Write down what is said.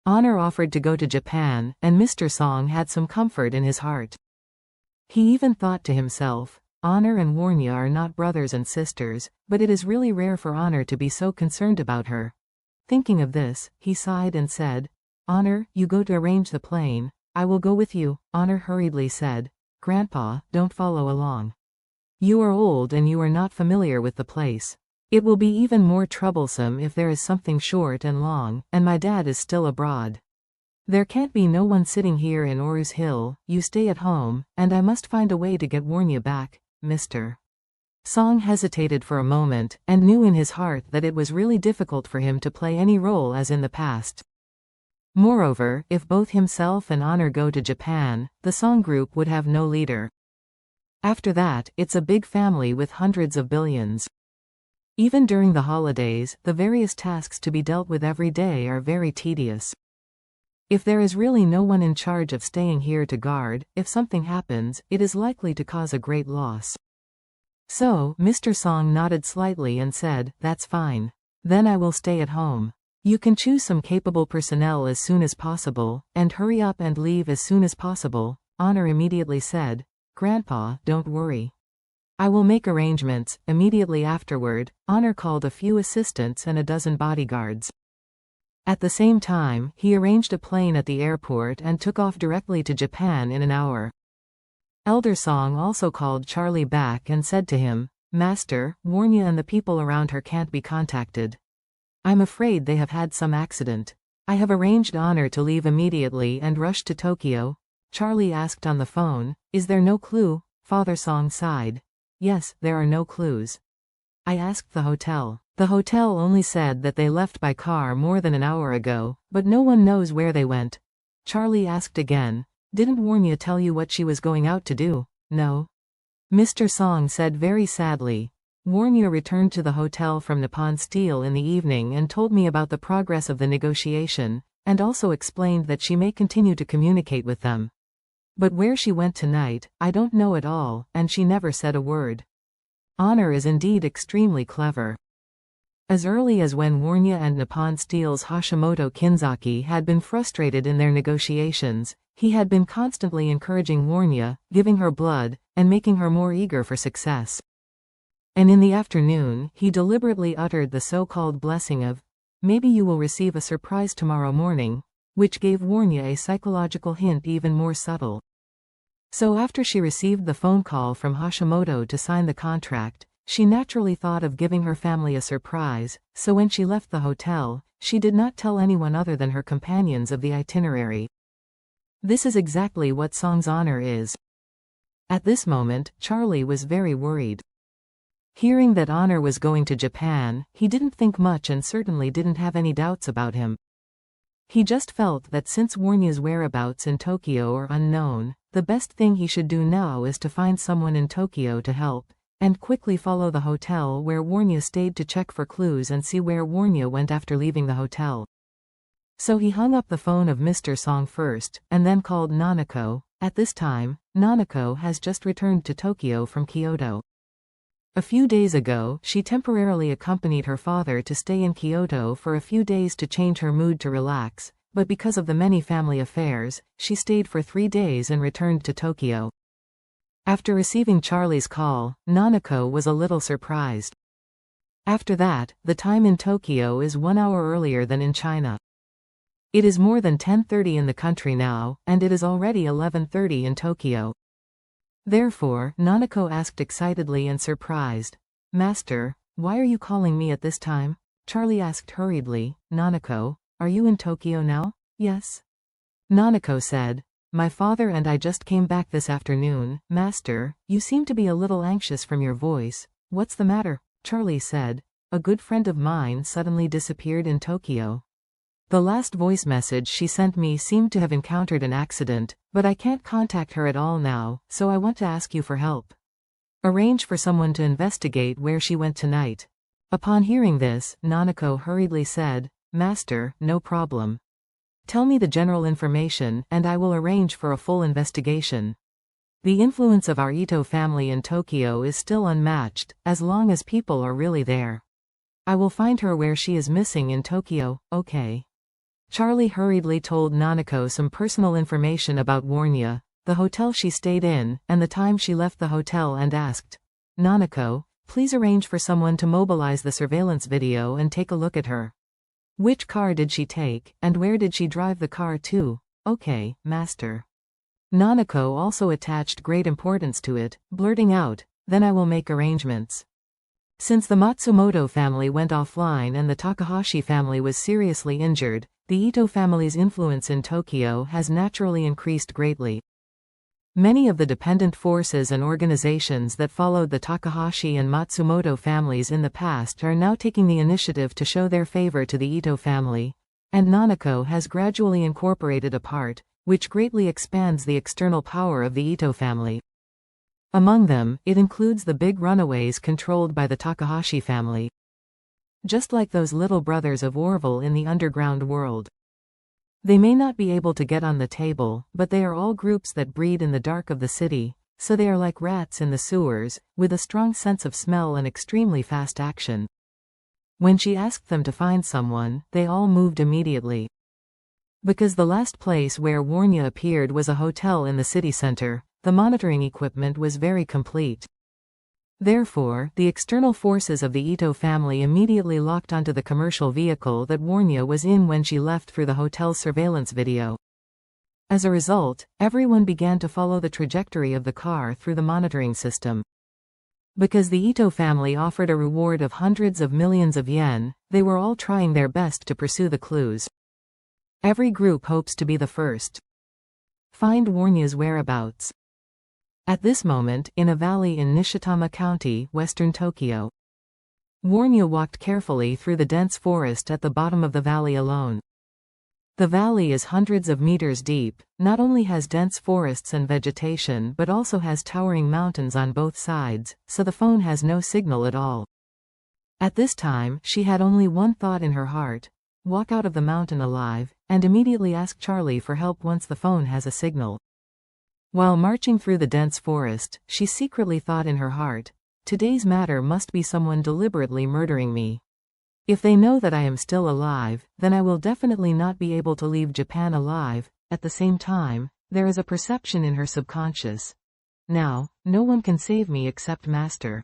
Honor offered to go to Japan, and Mr. Song had some comfort in his heart. He even thought to himself, Honor and Warnya are not brothers and sisters, but it is really rare for Honor to be so concerned about her. Thinking of this, he sighed and said, Honor, you go to arrange the plane. I will go with you. Honor hurriedly said, Grandpa, don't follow along. You are old and you are not familiar with the place. It will be even more troublesome if there is something short and long, and my dad is still abroad. There can't be no one sitting here in Orus Hill. You stay at home, and I must find a way to get Warnya back, Mr. Song hesitated for a moment, and knew in his heart that it was really difficult for him to play any role as in the past. Moreover, if both himself and Honor go to Japan, the Song group would have no leader. After that, it's a big family with hundreds of billions. Even during the holidays, the various tasks to be dealt with every day are very tedious. If there is really no one in charge of staying here to guard, if something happens, it is likely to cause a great loss. So, Mr. Song nodded slightly and said, That's fine. Then I will stay at home. You can choose some capable personnel as soon as possible, and hurry up and leave as soon as possible. Honor immediately said, Grandpa, don't worry. I will make arrangements. Immediately afterward, Honor called a few assistants and a dozen bodyguards. At the same time, he arranged a plane at the airport and took off directly to Japan in an hour. Elder Song also called Charlie back and said to him, Master, Warnya and the people around her can't be contacted. I'm afraid they have had some accident. I have arranged Honor to leave immediately and rush to Tokyo. Charlie asked on the phone, Is there no clue? Father Song sighed. Yes, there are no clues. I asked the hotel. The hotel only said that they left by car more than an hour ago, but no one knows where they went. Charlie asked again, Didn't Warnya tell you what she was going out to do? No. Mr. Song said very sadly, Warnya returned to the hotel from Nippon Steel in the evening and told me about the progress of the negotiation, and also explained that she may continue to communicate with them. But where she went tonight, I don't know at all, and she never said a word. Honor is indeed extremely clever. As early as when Warnya and Nippon Steel's Hashimoto Kinzaki had been frustrated in their negotiations, he had been constantly encouraging Warnya, giving her blood, and making her more eager for success. And in the afternoon, he deliberately uttered the so-called blessing of, Maybe you will receive a surprise tomorrow morning, which gave Warnya a psychological hint even more subtle. So after she received the phone call from Hashimoto to sign the contract, she naturally thought of giving her family a surprise, so when she left the hotel, she did not tell anyone other than her companions of the itinerary. This is exactly what Song's honor is. At this moment, Charlie was very worried. Hearing that Honor was going to Japan, he didn't think much and certainly didn't have any doubts about him. He just felt that since Warnya's whereabouts in Tokyo are unknown, the best thing he should do now is to find someone in Tokyo to help, and quickly follow the hotel where Warnya stayed to check for clues and see where Warnya went after leaving the hotel. So he hung up the phone of Mr. Song first, and then called Nanako. At this time, Nanako has just returned to Tokyo from Kyoto. A few days ago, she temporarily accompanied her father to stay in Kyoto for a few days to change her mood to relax, but because of the many family affairs, she stayed for 3 days and returned to Tokyo. After receiving Charlie's call, Nanako was a little surprised. After that, the time in Tokyo is 1 hour earlier than in China. It is more than 10:30 in the country now, and it is already 11:30 in Tokyo. Therefore, Nanako asked excitedly and surprised, Master, why are you calling me at this time? Charlie asked hurriedly, Nanako, are you in Tokyo now? Yes. Nanako said, My father and I just came back this afternoon. Master, you seem to be a little anxious from your voice. What's the matter? Charlie said, A good friend of mine suddenly disappeared in Tokyo. The last voice message she sent me seemed to have encountered an accident, but I can't contact her at all now, so I want to ask you for help. Arrange for someone to investigate where she went tonight. Upon hearing this, Nanako hurriedly said, Master, no problem. Tell me the general information, and I will arrange for a full investigation. The influence of our Ito family in Tokyo is still unmatched, as long as people are really there. I will find her where she is missing in Tokyo, okay. Charlie hurriedly told Nanako some personal information about Warnya, the hotel she stayed in, and the time she left the hotel, and asked, "Nanako, please arrange for someone to mobilize the surveillance video and take a look at her. Which car did she take, and where did she drive the car to?" "Okay, master." Nanako also attached great importance to it, blurting out, "Then I will make arrangements." Since the Matsumoto family went offline and the Takahashi family was seriously injured, the Ito family's influence in Tokyo has naturally increased greatly. Many of the dependent forces and organizations that followed the Takahashi and Matsumoto families in the past are now taking the initiative to show their favor to the Ito family, and Nanako has gradually incorporated a part, which greatly expands the external power of the Ito family. Among them, it includes the big runaways controlled by the Takahashi family. Just like those little brothers of Orville in the underground world. They may not be able to get on the table, but they are all groups that breed in the dark of the city, so they are like rats in the sewers, with a strong sense of smell and extremely fast action. When she asked them to find someone, they all moved immediately. Because the last place where Warnya appeared was a hotel in the city center, the monitoring equipment was very complete. Therefore, the external forces of the Ito family immediately locked onto the commercial vehicle that Warnya was in when she left through the hotel's surveillance video. As a result, everyone began to follow the trajectory of the car through the monitoring system. Because the Ito family offered a reward of hundreds of millions of yen, they were all trying their best to pursue the clues. Every group hopes to be the first. Find Warnya's whereabouts. At this moment, in a valley in Nishitama County, western Tokyo, Warnya walked carefully through the dense forest at the bottom of the valley alone. The valley is hundreds of meters deep, not only has dense forests and vegetation but also has towering mountains on both sides, so the phone has no signal at all. At this time, she had only one thought in her heart: walk out of the mountain alive, and immediately ask Charlie for help once the phone has a signal. While marching through the dense forest, she secretly thought in her heart, "Today's matter must be someone deliberately murdering me. If they know that I am still alive, then I will definitely not be able to leave Japan alive." At the same time, there is a perception in her subconscious. Now, no one can save me except Master.